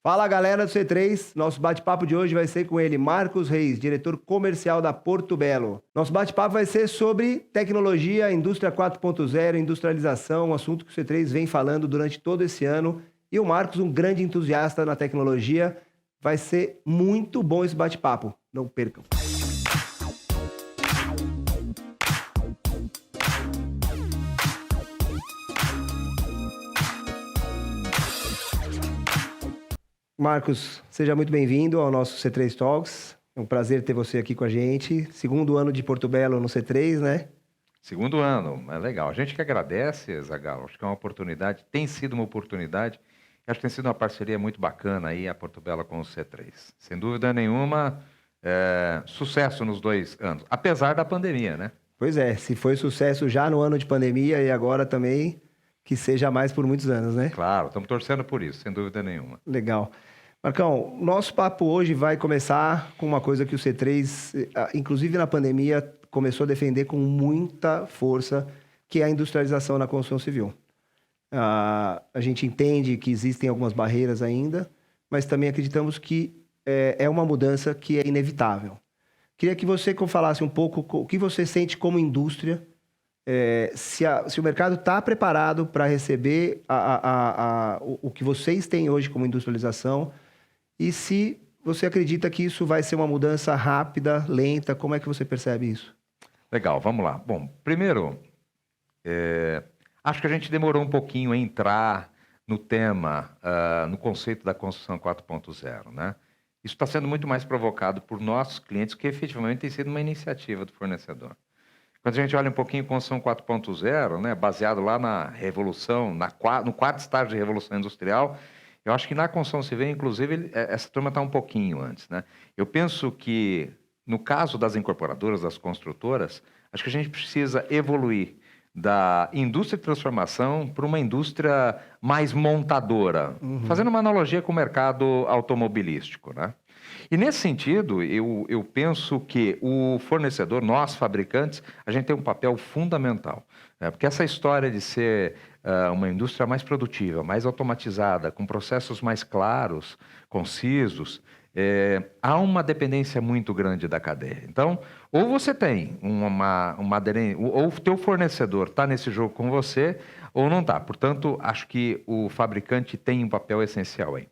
Fala galera do C3, nosso bate-papo de hoje vai ser com ele, Marcos Reis, diretor comercial da Porto Belo. Nosso bate-papo vai ser sobre tecnologia, indústria 4.0, industrialização, um assunto que o C3 vem falando durante todo esse ano. E o Marcos, um grande entusiasta na tecnologia, vai ser muito bom esse bate-papo. Não percam. Marcos, seja muito bem-vindo ao nosso C3 Talks. É um prazer ter você aqui com a gente. Segundo ano de Porto Belo no C3, né? Segundo ano, é legal. A gente que agradece, Zagallo, acho que é uma oportunidade, tem sido uma oportunidade, acho que tem sido uma parceria muito bacana aí a Porto Belo com o C3. Sem dúvida nenhuma, sucesso nos 2 anos, apesar da pandemia, né? Pois é, se foi sucesso já no ano de pandemia e agora também, que seja mais por muitos anos, né? Claro, estamos torcendo por isso, sem dúvida nenhuma. Legal. Marcão, nosso papo hoje vai começar com uma coisa que o C3, inclusive na pandemia, começou a defender com muita força, que é a industrialização na construção civil. A gente entende que existem algumas barreiras ainda, mas também acreditamos que é uma mudança que é inevitável. Queria que você falasse um pouco o que você sente como indústria, se o mercado está preparado para receber o que vocês têm hoje como industrialização e se você acredita que isso vai ser uma mudança rápida, lenta, como é que você percebe isso? Legal, vamos lá. Bom, primeiro, acho que a gente demorou um pouquinho a entrar no tema, no conceito da construção 4.0, né? Isso está sendo muito mais provocado por nossos clientes, que efetivamente tem sido uma iniciativa do fornecedor. Quando a gente olha um pouquinho construção 4.0, né, baseado lá na revolução, no quarto estágio de revolução industrial, eu acho que na construção civil, inclusive, essa turma está um pouquinho antes, né? Eu penso que, no caso das incorporadoras, das construtoras, acho que a gente precisa evoluir da indústria de transformação para uma indústria mais montadora, fazendo uma analogia com o mercado automobilístico, né? E nesse sentido, eu penso que o fornecedor, nós fabricantes, a gente tem um papel fundamental, né? Porque essa história de ser uma indústria mais produtiva, mais automatizada, com processos mais claros, concisos, há uma dependência muito grande da cadeia. Então, ou você tem uma aderência, ou o teu fornecedor está nesse jogo com você, ou não está. Portanto, acho que o fabricante tem um papel essencial aí.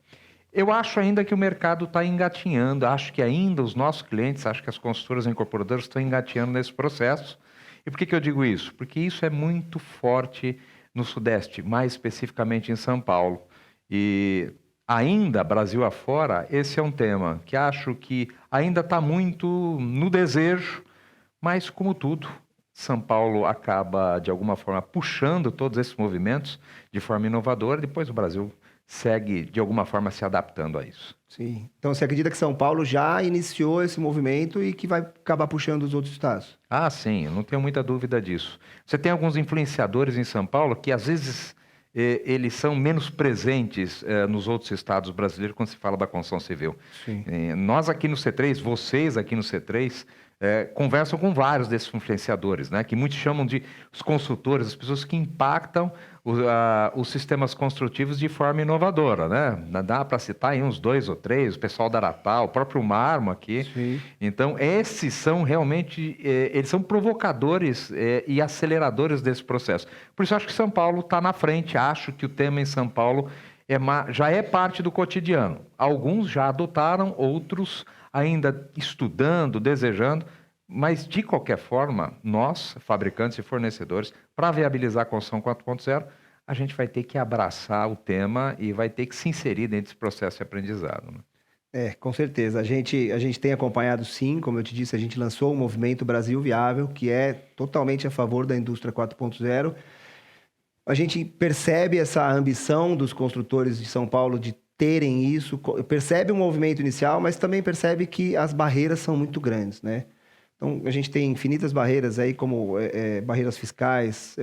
Eu acho ainda que o mercado está engatinhando, acho que ainda os nossos clientes, acho que as construtoras e incorporadoras estão engatinhando nesse processo. E por que eu digo isso? Porque isso é muito forte no Sudeste, mais especificamente em São Paulo. E ainda, Brasil afora, esse é um tema que acho que ainda está muito no desejo, mas como tudo, São Paulo acaba, de alguma forma, puxando todos esses movimentos de forma inovadora, depois o Brasil segue, de alguma forma, se adaptando a isso. Sim. Então, você acredita que São Paulo já iniciou esse movimento e que vai acabar puxando os outros estados? Ah, sim, eu não tenho muita dúvida disso. Você tem alguns influenciadores em São Paulo que, às vezes, eles são menos presentes nos outros estados brasileiros quando se fala da construção civil. Sim. Nós aqui no C3, vocês aqui no C3, conversam com vários desses influenciadores, né? Que muitos chamam de os consultores, as pessoas que impactam os sistemas construtivos de forma inovadora, né? Dá para citar aí uns 2 ou 3, o pessoal da Aratal, o próprio Marmo aqui. Sim. Então, esses são realmente, eles são provocadores e aceleradores desse processo. Por isso, acho que São Paulo está na frente, acho que o tema em São Paulo já é parte do cotidiano. Alguns já adotaram, outros ainda estudando, desejando, mas de qualquer forma, nós, fabricantes e fornecedores, para viabilizar a construção 4.0, a gente vai ter que abraçar o tema e vai ter que se inserir dentro desse processo de aprendizado, né? Com certeza. A gente tem acompanhado, sim, como eu te disse, a gente lançou o movimento Brasil Viável, que é totalmente a favor da indústria 4.0. A gente percebe essa ambição dos construtores de São Paulo de terem isso, percebe o movimento inicial, mas também percebe que as barreiras são muito grandes, né? Então, a gente tem infinitas barreiras aí, como barreiras fiscais,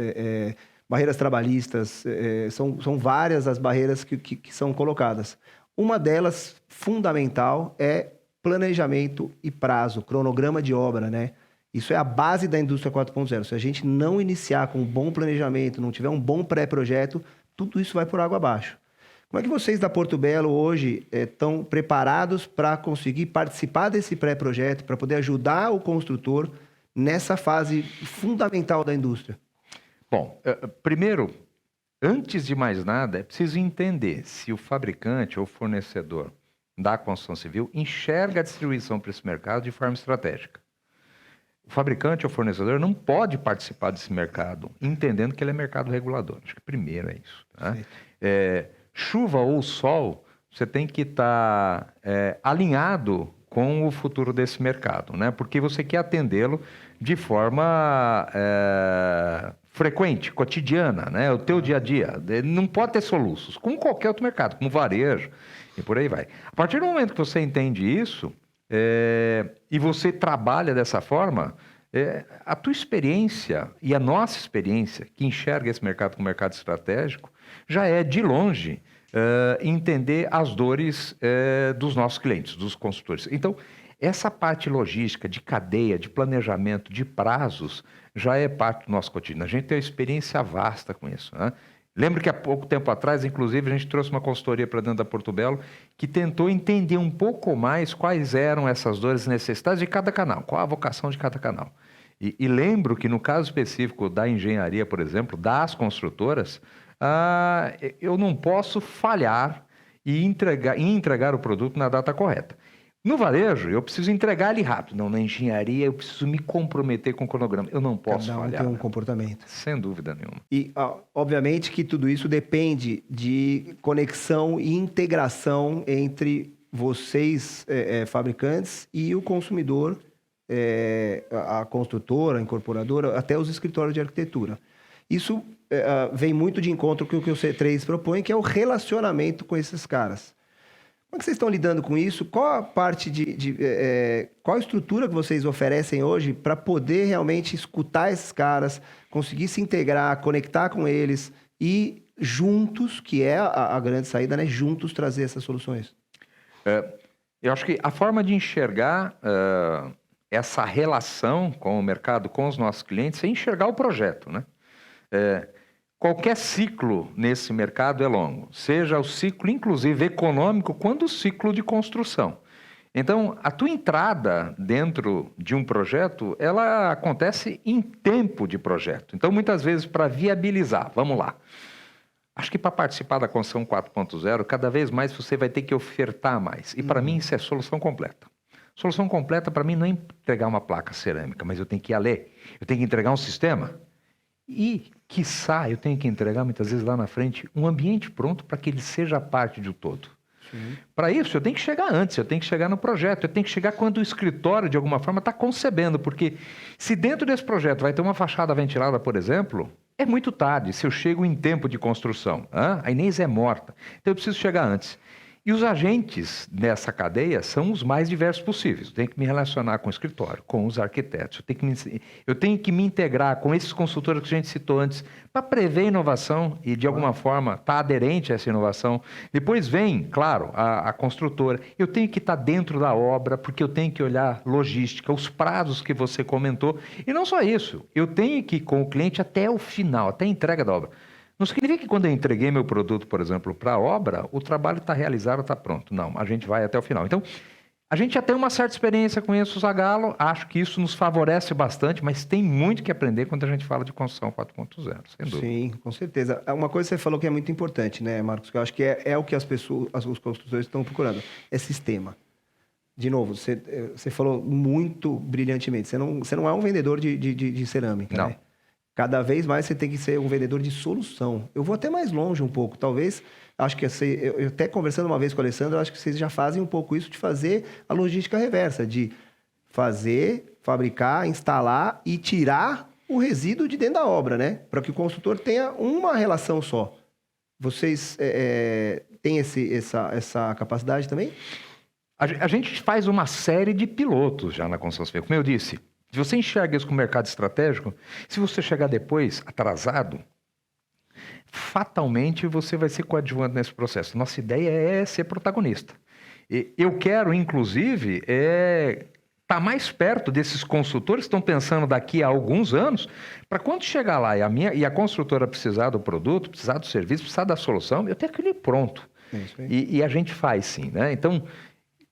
barreiras trabalhistas, são várias as barreiras que são colocadas. Uma delas, fundamental, é planejamento e prazo, cronograma de obra, né? Isso é a base da indústria 4.0. Se a gente não iniciar com um bom planejamento, não tiver um bom pré-projeto, tudo isso vai por água abaixo. Como é que vocês da Porto Belo hoje estão preparados para conseguir participar desse pré-projeto, para poder ajudar o construtor nessa fase fundamental da indústria? Bom, primeiro, antes de mais nada, é preciso entender se o fabricante ou fornecedor da construção civil enxerga a distribuição para esse mercado de forma estratégica. O fabricante ou fornecedor não pode participar desse mercado entendendo que ele é mercado regulador. Acho que primeiro é isso. Tá? Chuva ou sol, você tem que estar alinhado com o futuro desse mercado, né? Porque você quer atendê-lo de forma frequente, cotidiana, né? O teu dia a dia. Não pode ter soluços, como qualquer outro mercado, como varejo e por aí vai. A partir do momento que você entende isso e você trabalha dessa forma, a tua experiência e a nossa experiência, que enxerga esse mercado como mercado estratégico, já é, de longe, entender as dores dos nossos clientes, dos consultores. Então, essa parte logística, de cadeia, de planejamento, de prazos, já é parte do nosso cotidiano. A gente tem uma experiência vasta com isso, né? Lembro que há pouco tempo atrás, inclusive, a gente trouxe uma consultoria para dentro da Porto Belo que tentou entender um pouco mais quais eram essas dores e necessidades de cada canal, qual a vocação de cada canal. E lembro que no caso específico da engenharia, por exemplo, das construtoras, eu não posso falhar e entregar o produto na data correta. No varejo, eu preciso entregar ele rápido. Não, na engenharia, eu preciso me comprometer com o cronograma. Eu não posso falhar. Cada um tem um comportamento. Sem dúvida nenhuma. E, obviamente, que tudo isso depende de conexão e integração entre vocês, fabricantes, e o consumidor, a construtora, a incorporadora, até os escritórios de arquitetura. Isso vem muito de encontro com o que o C3 propõe, que é o relacionamento com esses caras. Como é que vocês estão lidando com isso? Qual a parte qual a estrutura que vocês oferecem hoje para poder realmente escutar esses caras, conseguir se integrar, conectar com eles e juntos, que é a grande saída, né? Juntos trazer essas soluções? Eu acho que a forma de enxergar essa relação com o mercado, com os nossos clientes, é enxergar o projeto, né? Qualquer ciclo nesse mercado é longo, seja o ciclo, inclusive, econômico, quanto o ciclo de construção. Então, a tua entrada dentro de um projeto, ela acontece em tempo de projeto. Então, muitas vezes, para viabilizar, vamos lá. Acho que para participar da construção 4.0, cada vez mais você vai ter que ofertar mais. E para mim, isso é solução completa. Solução completa, para mim, não é entregar uma placa cerâmica, mas eu tenho que ir além. Eu tenho que entregar um sistema. E, quiçá, eu tenho que entregar, muitas vezes, lá na frente, um ambiente pronto para que ele seja parte do todo. Para isso, eu tenho que chegar antes, eu tenho que chegar no projeto, eu tenho que chegar quando o escritório, de alguma forma, está concebendo. Porque se dentro desse projeto vai ter uma fachada ventilada, por exemplo, é muito tarde, se eu chego em tempo de construção. A Inês é morta, então eu preciso chegar antes. E os agentes dessa cadeia são os mais diversos possíveis. Eu tenho que me relacionar com o escritório, com os arquitetos. Eu tenho que me integrar com esses consultores que a gente citou antes para prever inovação e, de alguma forma, estar aderente a essa inovação. Depois vem, claro, a construtora. Eu tenho que estar dentro da obra, porque eu tenho que olhar logística, os prazos que você comentou. E não só isso, eu tenho que ir com o cliente até o final, até a entrega da obra. Não significa que quando eu entreguei meu produto, por exemplo, para a obra, o trabalho está realizado, está pronto. Não, a gente vai até o final. Então, a gente já tem uma certa experiência com isso, Zagallo. Acho que isso nos favorece bastante, mas tem muito que aprender quando a gente fala de construção 4.0, sem dúvida. Sim, com certeza. Uma coisa que você falou que é muito importante, né, Marcos? Que eu acho que é o que as pessoas, os construtores estão procurando. É sistema. De novo, você falou muito brilhantemente. Você não é um vendedor de cerâmica, não. Né? Cada vez mais você tem que ser um vendedor de solução. Eu vou até mais longe um pouco. Talvez, acho que eu até conversando uma vez com o Alessandro, acho que vocês já fazem um pouco isso de fazer a logística reversa, de fazer, fabricar, instalar e tirar o resíduo de dentro da obra, né? Para que o consultor tenha uma relação só. Vocês têm essa capacidade também? A gente faz uma série de pilotos já na construção civil. Como eu disse, se você enxerga isso como mercado estratégico, se você chegar depois atrasado, fatalmente você vai ser coadjuvante nesse processo. Nossa ideia é ser protagonista. Eu quero, inclusive, estar mais perto desses consultores que estão pensando daqui a alguns anos, para quando chegar lá e a construtora precisar do produto, precisar do serviço, precisar da solução, eu tenho aquilo pronto. É isso aí. E a gente faz sim, né? Então,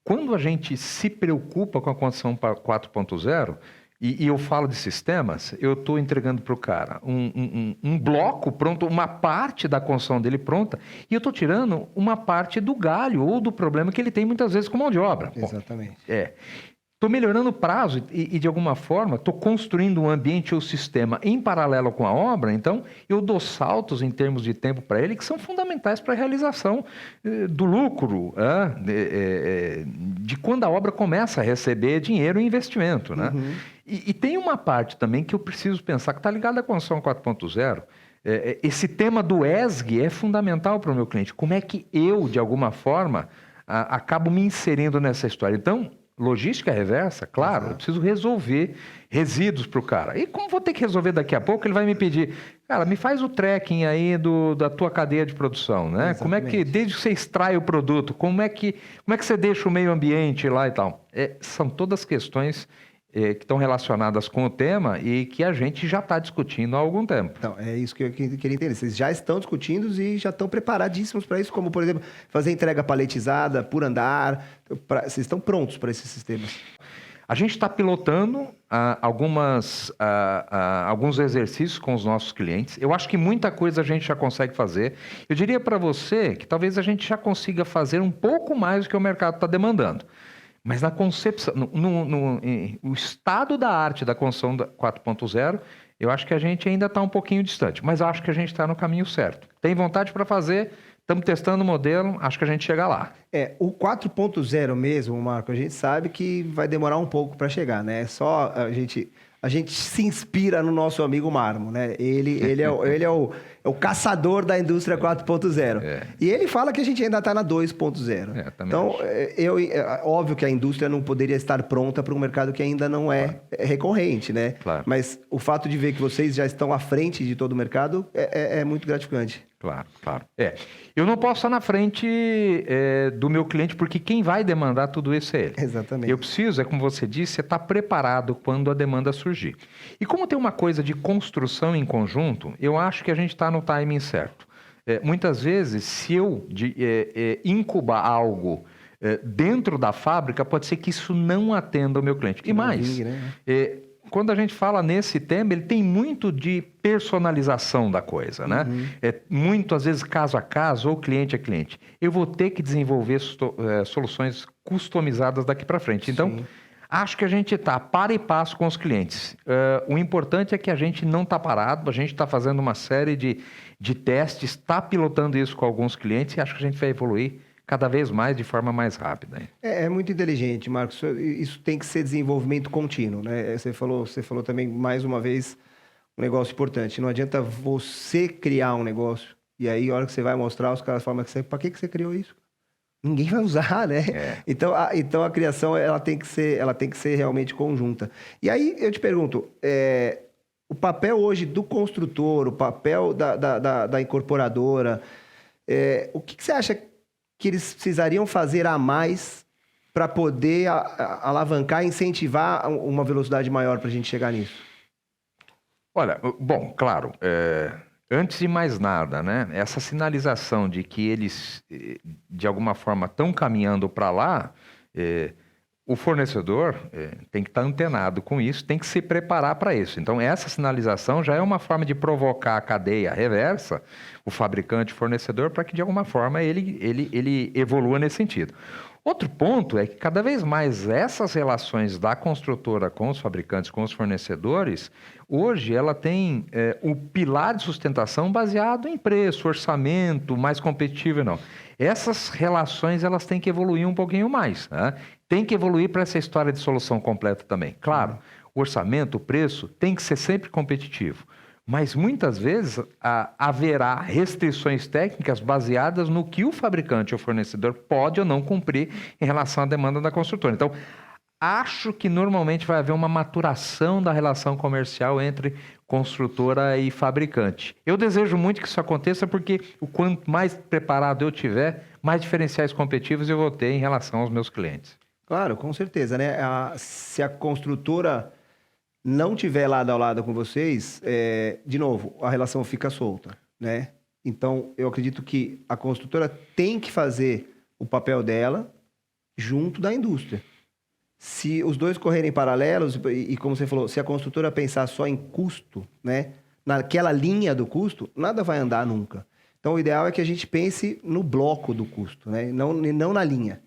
quando a gente se preocupa com a construção 4.0, e eu falo de sistemas, eu estou entregando para o cara um bloco pronto, uma parte da construção dele pronta, e eu estou tirando uma parte do galho ou do problema que ele tem muitas vezes com mão de obra. Exatamente. Estou melhorando o prazo e, de alguma forma, estou construindo um ambiente ou sistema em paralelo com a obra, então eu dou saltos em termos de tempo para ele que são fundamentais para a realização do lucro, de quando a obra começa a receber dinheiro e investimento. Né? Uhum. E tem uma parte também que eu preciso pensar que está ligada à construção 4.0. Esse tema do ESG é fundamental para o meu cliente. Como é que eu, de alguma forma, acabo me inserindo nessa história? Então, logística reversa, claro, Exato. eu preciso resolver resíduos para o cara. E como vou ter que resolver daqui a pouco, ele vai me pedir, cara, me faz o tracking aí da tua cadeia de produção, né? Exatamente. Como é que, desde que você extrai o produto, como é que você deixa o meio ambiente lá e tal? São todas questões que estão relacionadas com o tema e que a gente já está discutindo há algum tempo. Então, é isso que eu queria entender. Vocês já estão discutindo e já estão preparadíssimos para isso, como, por exemplo, fazer entrega paletizada por andar. Vocês estão prontos para esses sistemas? A gente está pilotando alguns exercícios com os nossos clientes. Eu acho que muita coisa a gente já consegue fazer. Eu diria para você que talvez a gente já consiga fazer um pouco mais do que o mercado está demandando. Mas na concepção, o estado da arte da construção 4.0, eu acho que a gente ainda está um pouquinho distante. Mas eu acho que a gente está no caminho certo. Tem vontade para fazer, estamos testando o modelo, acho que a gente chega lá. O 4.0 mesmo, Marco, a gente sabe que vai demorar um pouco para chegar, né? Só a gente se inspira no nosso amigo Marmo, né? Ele é o caçador da indústria 4.0. E ele fala que a gente ainda está na 2.0. Então, óbvio que a indústria não poderia estar pronta para um mercado que ainda não é recorrente, né? Claro. Mas o fato de ver que vocês já estão à frente de todo o mercado é muito gratificante. Claro, claro. Eu não posso estar na frente do meu cliente, porque quem vai demandar tudo isso é ele. Exatamente. Eu preciso, como você disse, estar preparado quando a demanda surgir. E como tem uma coisa de construção em conjunto, eu acho que a gente está no timing certo. Muitas vezes, se eu incubar algo dentro da fábrica, pode ser que isso não atenda o meu cliente. E mais, quando a gente fala nesse tema, ele tem muito de personalização da coisa, né? Muito, às vezes, caso a caso ou cliente a cliente. Eu vou ter que desenvolver soluções customizadas daqui para frente. Então, acho que a gente está para e passo com os clientes. O importante é que a gente não está parado, a gente está fazendo uma série de testes, está pilotando isso com alguns clientes e acho que a gente vai evoluir cada vez mais de forma mais rápida. É muito inteligente, Marcos. Isso tem que ser desenvolvimento contínuo, né? Você falou também, mais uma vez, um negócio importante. Não adianta você criar um negócio e aí, a hora que você vai mostrar, os caras falam, para que você criou isso? Ninguém vai usar, né? Então a criação ela tem que ser realmente conjunta. E aí eu te pergunto, o papel hoje do construtor, o papel da incorporadora, o que você acha que eles precisariam fazer a mais para poder alavancar e incentivar uma velocidade maior para a gente chegar nisso? Olha, bom, claro, antes de mais nada, né, essa sinalização de que eles, de alguma forma, estão caminhando para lá, o fornecedor tem que estar antenado com isso, tem que se preparar para isso. Então, essa sinalização já é uma forma de provocar a cadeia reversa, o fabricante e o fornecedor, para que, de alguma forma, ele evolua nesse sentido. Outro ponto é que, cada vez mais, essas relações da construtora com os fabricantes, com os fornecedores, hoje ela tem o pilar de sustentação baseado em preço, orçamento, mais competitivo ou não. Essas relações elas têm que evoluir um pouquinho mais, né? Tem que evoluir para essa história de solução completa também. Claro, o orçamento, o preço tem que ser sempre competitivo. Mas muitas vezes haverá restrições técnicas baseadas no que o fabricante ou fornecedor pode ou não cumprir em relação à demanda da construtora. Então, acho que normalmente vai haver uma maturação da relação comercial entre construtora e fabricante. Eu desejo muito que isso aconteça porque o quanto mais preparado eu tiver, mais diferenciais competitivos eu vou ter em relação aos meus clientes. Claro, com certeza, né? Se a construtora não tiver lado a lado com vocês, de novo, a relação fica solta, né? Então, eu acredito que a construtora tem que fazer o papel dela junto da indústria. Se os dois correrem paralelos, e como você falou, se a construtora pensar só em custo, né, naquela linha do custo, nada vai andar nunca. Então, o ideal é que a gente pense no bloco do custo, né, não na linha.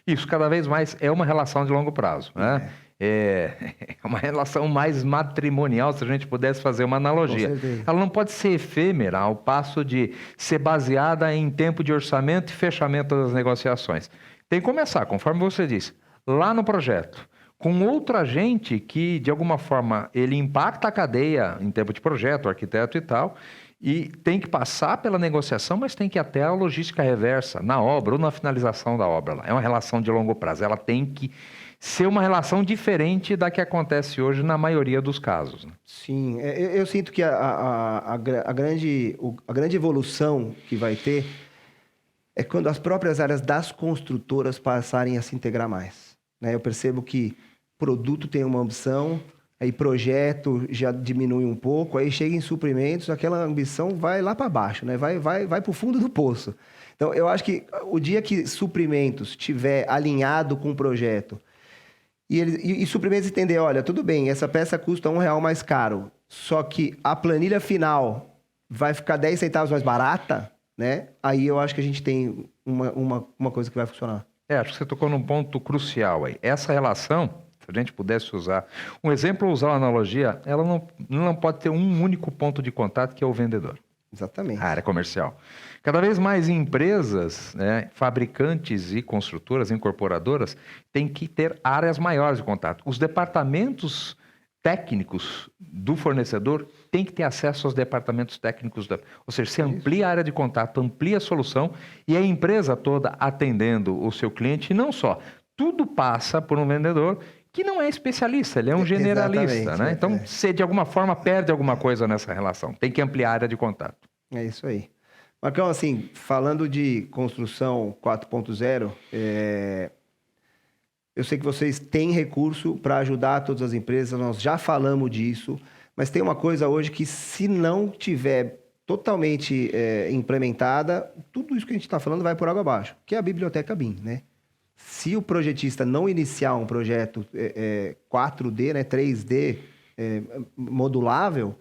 Isso cada vez mais é uma relação de longo prazo, né? É uma relação mais matrimonial, se a gente pudesse fazer uma analogia. Com certeza. Ela não pode ser efêmera ao passo de ser baseada em tempo de orçamento e fechamento das negociações. Tem que começar, conforme você disse, lá no projeto, com outro agente que, de alguma forma, ele impacta a cadeia em tempo de projeto, arquiteto e tal, e tem que passar pela negociação, mas tem que ir até a logística reversa, na obra ou na finalização da obra. É uma relação de longo prazo, ela tem que ser uma relação diferente da que acontece hoje na maioria dos casos, né? Sim, eu sinto que a grande evolução que vai ter é quando as próprias áreas das construtoras passarem a se integrar mais, né? Eu percebo que produto tem uma ambição, aí projeto já diminui um pouco, aí chega em suprimentos, aquela ambição vai lá para baixo, né? Vai para o fundo do poço. Então, eu acho que o dia que suprimentos estiver alinhado com o projeto e suprimentos entender, olha, tudo bem, essa peça custa R$1 mais caro, só que a planilha final vai ficar 10 centavos mais barata, né? Aí eu acho que a gente tem uma coisa que vai funcionar. Acho que você tocou num ponto crucial aí. Essa relação, se a gente pudesse usar um exemplo ou usar uma analogia, ela não pode ter um único ponto de contato, que é o vendedor. Exatamente. A área comercial. Cada vez mais empresas, né, fabricantes e construtoras, incorporadoras, têm que ter áreas maiores de contato. Os departamentos técnicos do fornecedor têm que ter acesso aos departamentos técnicos. Ou seja, você amplia a área de contato, amplia a solução e a empresa toda atendendo o seu cliente. E não só, tudo passa por um vendedor que não é especialista, ele é um generalista, né? Então, você de alguma forma perde alguma coisa nessa relação. Tem que ampliar a área de contato. É isso aí. Marcão, assim, falando de construção 4.0, eu sei que vocês têm recurso para ajudar todas as empresas, nós já falamos disso, mas tem uma coisa hoje que, se não tiver totalmente implementada, tudo isso que a gente está falando vai por água abaixo, que é a Biblioteca BIM, né? Se o projetista não iniciar um projeto 4D, né, 3D, modulável,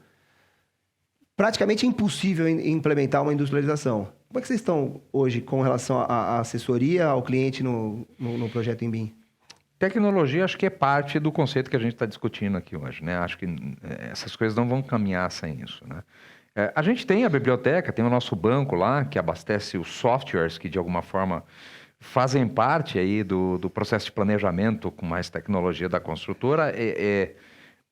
praticamente é impossível implementar uma industrialização. Como é que vocês estão hoje com relação à assessoria ao cliente no projeto em BIM? Tecnologia acho que é parte do conceito que a gente está discutindo aqui hoje, né? Acho que essas coisas não vão caminhar sem isso, né? A gente tem a biblioteca, tem o nosso banco lá, que abastece os softwares que de alguma forma fazem parte aí do processo de planejamento com mais tecnologia da construtora.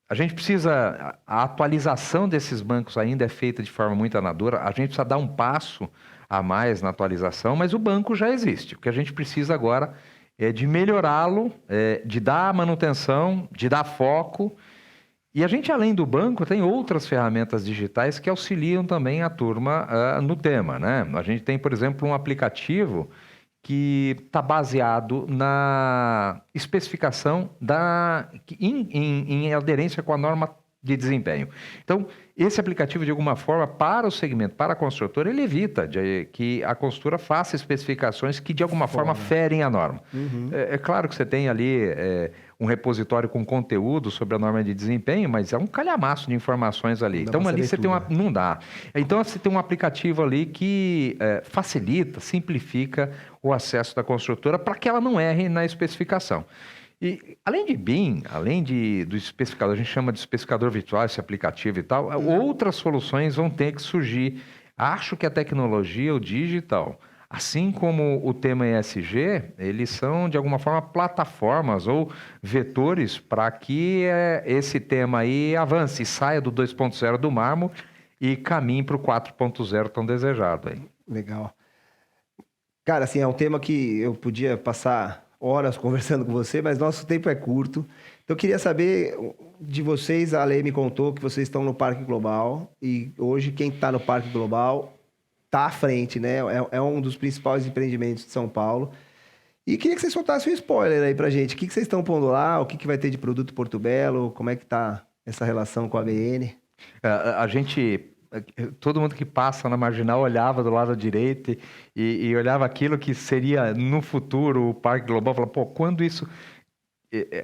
A gente precisa, a atualização desses bancos ainda é feita de forma muito amadora, a gente precisa dar um passo a mais na atualização, mas o banco já existe. O que a gente precisa agora é de melhorá-lo, de dar manutenção, de dar foco. E a gente, além do banco, tem outras ferramentas digitais que auxiliam também a turma no tema, né? A gente tem, por exemplo, um aplicativo que está baseado na especificação em aderência com a norma de desempenho. Então, esse aplicativo, de alguma forma, para o segmento, para a construtora, ele evita que a construtora faça especificações que, de alguma forma, ferem a norma. Uhum. É claro que você tem ali um repositório com conteúdo sobre a norma de desempenho, mas é um calhamaço de informações ali. Então, ali você tem não dá. Então, você tem um aplicativo ali que facilita, simplifica o acesso da construtora para que ela não erre na especificação. E além de BIM, do especificador, a gente chama de especificador virtual, esse aplicativo e tal, outras soluções vão ter que surgir. Acho que a tecnologia, o digital, assim como o tema ESG, eles são, de alguma forma, plataformas ou vetores para que esse tema aí avance, saia do 2.0 do mármore e caminhe para o 4.0 tão desejado aí. Legal. Cara, assim, é um tema que eu podia passar horas conversando com você, mas nosso tempo é curto. Então, eu queria saber de vocês. A Lê me contou que vocês estão no Parque Global e hoje quem está no Parque Global está à frente, né? É um dos principais empreendimentos de São Paulo. E queria que vocês soltassem um spoiler aí pra gente. O que vocês estão pondo lá? O que vai ter de produto Porto Belo? Como é que tá essa relação com a ABN? A gente todo mundo que passa na Marginal olhava do lado direito e olhava aquilo que seria no futuro o Parque Global, falava, pô, quando isso...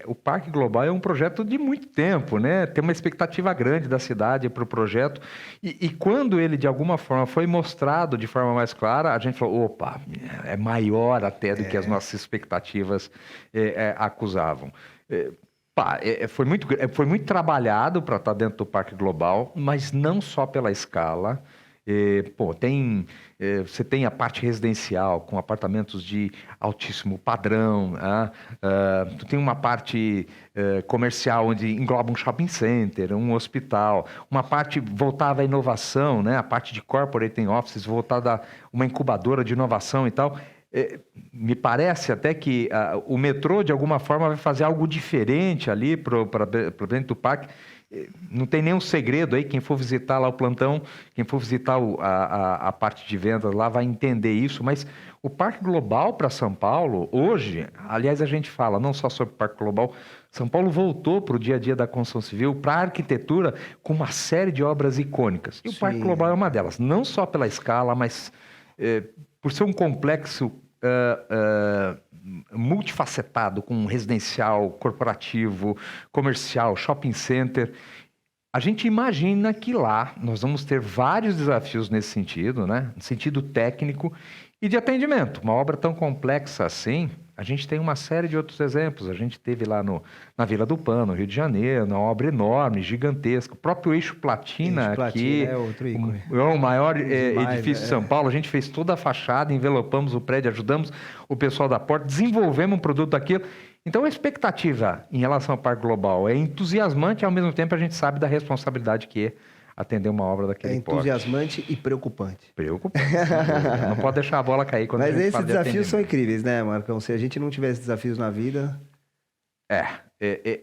O Parque Global é um projeto de muito tempo, né? Tem uma expectativa grande da cidade para o projeto. E quando ele, de alguma forma, foi mostrado de forma mais clara, a gente falou, opa, é maior até do que as nossas expectativas acusavam. Foi muito trabalhado para estar dentro do Parque Global, mas não só pela escala. Você tem a parte residencial com apartamentos de altíssimo padrão, tu tem uma parte comercial onde engloba um shopping center, um hospital, uma parte voltada à inovação, né? A parte de corporate offices voltada a uma incubadora de inovação e tal. Me parece até que o metrô, de alguma forma, vai fazer algo diferente ali para dentro do parque. Não tem nenhum segredo aí, quem for visitar lá o plantão, quem for visitar a parte de vendas lá vai entender isso, mas o Parque Global para São Paulo, hoje, aliás, a gente fala não só sobre o Parque Global, São Paulo voltou para o dia a dia da construção civil, para a arquitetura, com uma série de obras icônicas. E o Parque Global é uma delas, não só pela escala, mas por ser um complexo multifacetado, com residencial, corporativo, comercial, shopping center. A gente imagina que lá nós vamos ter vários desafios nesse sentido, né? No sentido técnico e de atendimento. Uma obra tão complexa assim, a gente tem uma série de outros exemplos. A gente teve lá na Vila do Pan, no Rio de Janeiro, uma obra enorme, gigantesca. O próprio Eixo Platina aqui, é outro ícone. É o maior edifício de São Paulo. A gente fez toda a fachada, envelopamos o prédio, ajudamos o pessoal da porta, desenvolvemos um produto daquilo. Então, a expectativa em relação ao Parque Global é entusiasmante e, ao mesmo tempo, a gente sabe da responsabilidade que é atender uma obra daquele porte. É entusiasmante e preocupante. Preocupante. Não pode deixar a bola cair quando a gente fala de Mas esses desafios são incríveis, né, Marcão? Se a gente não tivesse desafios na vida...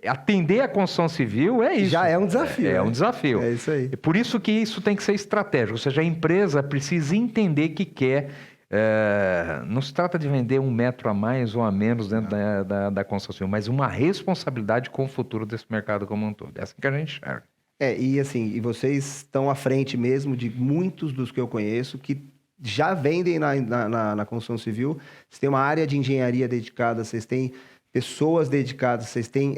atender a construção civil é isso. Já é um desafio. É um desafio. É isso aí. Por isso que isso tem que ser estratégico. Ou seja, a empresa precisa entender que quer... não se trata de vender um metro a mais ou a menos dentro da construção civil, mas uma responsabilidade com o futuro desse mercado como um todo. É assim que a gente enxerga. E vocês estão à frente mesmo de muitos dos que eu conheço que já vendem na construção civil. Vocês têm uma área de engenharia dedicada, vocês têm pessoas dedicadas, vocês têm...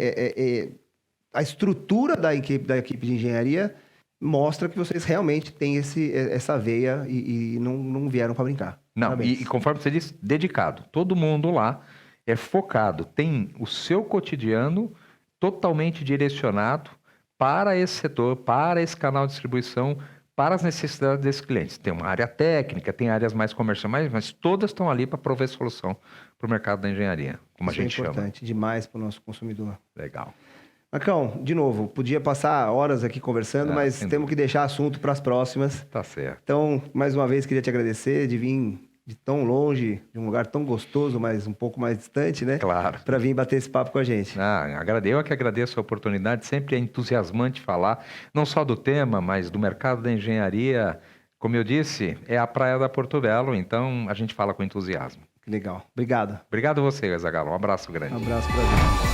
a estrutura da equipe de engenharia mostra que vocês realmente têm essa veia e não vieram para brincar. Não, e conforme você disse, dedicado. Todo mundo lá é focado, tem o seu cotidiano totalmente direcionado para esse setor, para esse canal de distribuição, para as necessidades desses clientes. Tem uma área técnica, tem áreas mais comerciais, mas todas estão ali para prover solução para o mercado da engenharia, como a gente chama. Isso é importante demais para o nosso consumidor. Legal. Marcão, de novo, podia passar horas aqui conversando, mas temos que deixar assunto para as próximas. Tá certo. Então, mais uma vez, queria te agradecer de vir de tão longe, de um lugar tão gostoso, mas um pouco mais distante, né? Claro. Para vir bater esse papo com a gente. Eu que agradeço a oportunidade. Sempre é entusiasmante falar, não só do tema, mas do mercado da engenharia. Como eu disse, é a praia da Porto Belo, então a gente fala com entusiasmo. Legal. Obrigado. Obrigado a você, Zagalo. Um abraço grande. Um abraço para você.